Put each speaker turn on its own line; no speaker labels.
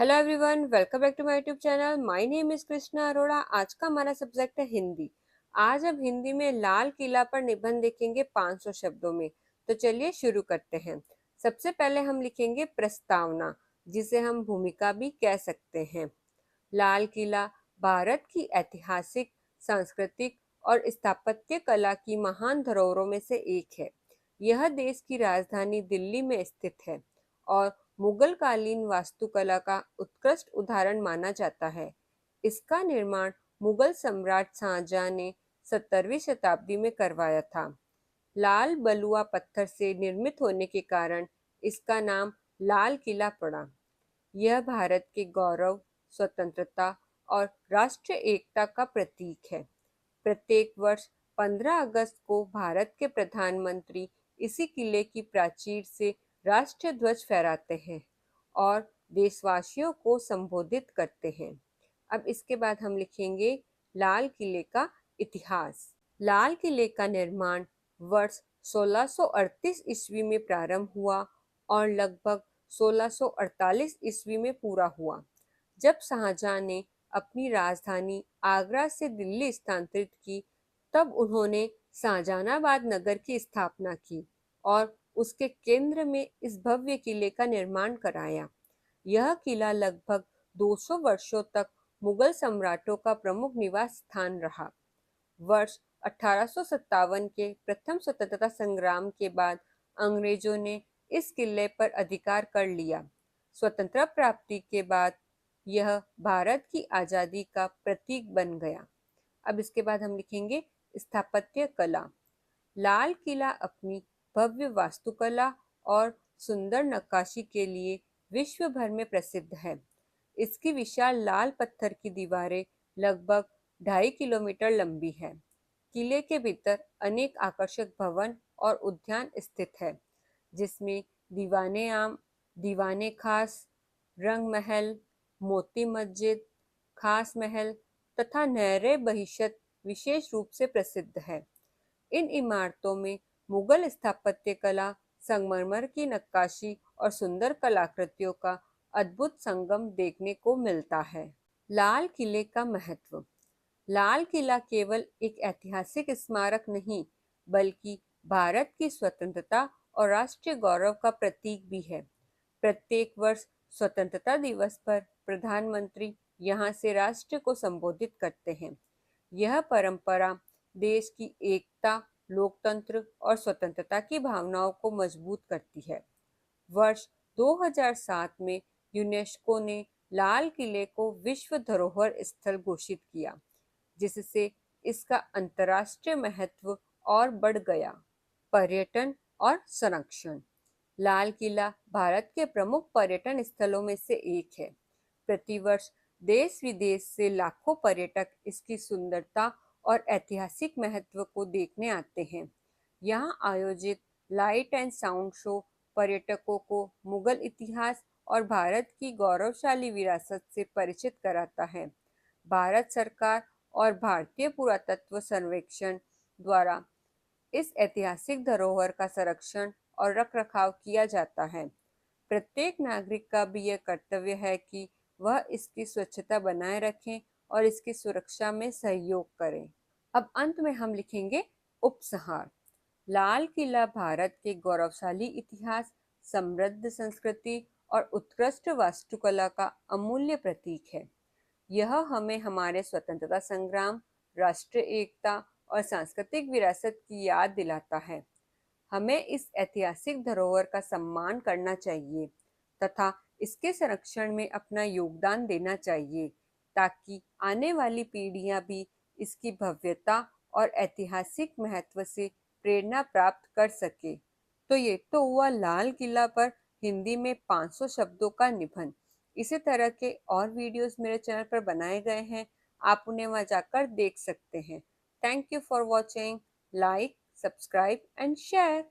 Hello everyone, welcome back to my YouTube channel. My name is Krishna Arora. आज का हमारा subject है हिंदी। आज हम हिंदी में लाल किला पर निबंध लिखेंगे 500 शब्दों में। तो चलिए शुरू करते हैं। सबसे पहले हम लिखेंगे प्रस्तावना, जिसे हम भूमिका भी कह सकते हैं। लाल किला भारत की ऐतिहासिक, सांस्कृतिक और स्थापत्य कला की महान धरोहरों में से एक है। यह देश की राजधानी दिल्ली में स्थित है और मुगल कालीन वास्तुकला का उत्कृष्ट उदाहरण माना जाता है। इसका निर्माण मुगल सम्राट शाहजहां ने 17वीं शताब्दी में करवाया था। लाल बलुआ पत्थर से निर्मित होने के कारण इसका नाम लाल किला पड़ा। यह भारत के गौरव, स्वतंत्रता और राष्ट्रीय एकता का प्रतीक है। प्रत्येक वर्ष 15 अगस्त को भारत के प्रधानमंत्री इसी किले की प्राचीर से राष्ट्रीय ध्वज फहराते हैं और देशवासियों को संबोधित करते हैं। अब इसके बाद हम लिखेंगे लाल किले का इतिहास। लाल किले का निर्माण वर्ष 1638 ईस्वी में प्रारंभ हुआ और लगभग 1648 ईस्वी में पूरा हुआ, जब शाहजहां ने अपनी राजधानी आगरा से दिल्ली स्थानांतरित की। तब उन्होंने शाहजहानाबाद नगर की स्थापना की और उसके केंद्र में इस भव्य किले का निर्माण कराया। यह किला लगभग 200 वर्षों तक मुगल सम्राटों का प्रमुख निवास स्थान रहा। वर्ष 1857 के प्रथम स्वतंत्रता संग्राम के बाद अंग्रेजों ने इस किले पर अधिकार कर लिया। स्वतंत्रता प्राप्ति के बाद यह भारत की आज़ादी का प्रतीक बन गया। अब इसके बाद हम लिखेंगे स्थापत्य कला। लाल किला अपनी भव्य वास्तुकला और सुंदर नक्काशी के लिए विश्व भर में प्रसिद्ध है। इसकी विशाल लाल पत्थर की दीवारें लगभग 2.5 किलोमीटर लंबी है। किले के भीतर अनेक आकर्षक भवन और उद्यान स्थित है, जिसमें दीवाने आम, दीवाने खास, रंग महल, मोती मस्जिद, खास महल तथा नहरे बहिशत विशेष रूप से प्रसिद्ध है। इन इमारतों में मुगल स्थापत्य कला, संगमरमर की नक्काशी और सुंदर कलाकृतियों का अद्भुत संगम देखने को मिलता है। लाल किले का महत्व। लाल किला केवल एक ऐतिहासिक स्मारक नहीं, बल्कि भारत की स्वतंत्रता और राष्ट्रीय गौरव का प्रतीक भी है। प्रत्येक वर्ष स्वतंत्रता दिवस पर प्रधानमंत्री यहाँ से राष्ट्र को संबोधित करते हैं। यह परंपरा देश की एकता, लोकतंत्र और स्वतंत्रता की भावनाओं को मजबूत करती है। वर्ष 2007 में यूनेस्को ने लाल किले को विश्व धरोहर स्थल घोषित किया, जिससे इसका अंतर्राष्ट्रीय महत्व और बढ़ गया। पर्यटन और संरक्षण। लाल किला भारत के प्रमुख पर्यटन स्थलों में से एक है। प्रतिवर्ष देश विदेश से लाखों पर्यटक इसकी सुंदरता और ऐतिहासिक महत्व को देखने आते हैं। यहाँ आयोजित लाइट एंड साउंड शो पर्यटकों को मुगल इतिहास और भारत की गौरवशाली विरासत से परिचित कराता है। भारत सरकार और भारतीय पुरातत्व सर्वेक्षण द्वारा इस ऐतिहासिक धरोहर का संरक्षण और रखरखाव किया जाता है। प्रत्येक नागरिक का भी यह कर्तव्य है कि वह इसकी स्वच्छता बनाए रखें और इसकी सुरक्षा में सहयोग करें। अब अंत में हम लिखेंगे उपसंहार। लाल किला भारत के गौरवशाली इतिहास, समृद्ध संस्कृति और उत्कृष्ट वास्तुकला का अमूल्य प्रतीक है। यह हमें हमारे स्वतंत्रता संग्राम, राष्ट्रीय एकता और सांस्कृतिक विरासत की याद दिलाता है। हमें इस ऐतिहासिक धरोहर का सम्मान करना चाहिए तथा इसके संरक्षण में अपना योगदान देना चाहिए, ताकि आने वाली पीढ़ियां भी इसकी भव्यता और ऐतिहासिक महत्व से प्रेरणा प्राप्त कर सके। तो ये तो हुआ लाल किला पर हिंदी में 500 शब्दों का निबंध। इसी तरह के और वीडियोस मेरे चैनल पर बनाए गए हैं, आप उन्हें वहां जाकर देख सकते हैं। Thank you for watching. Like, subscribe and share.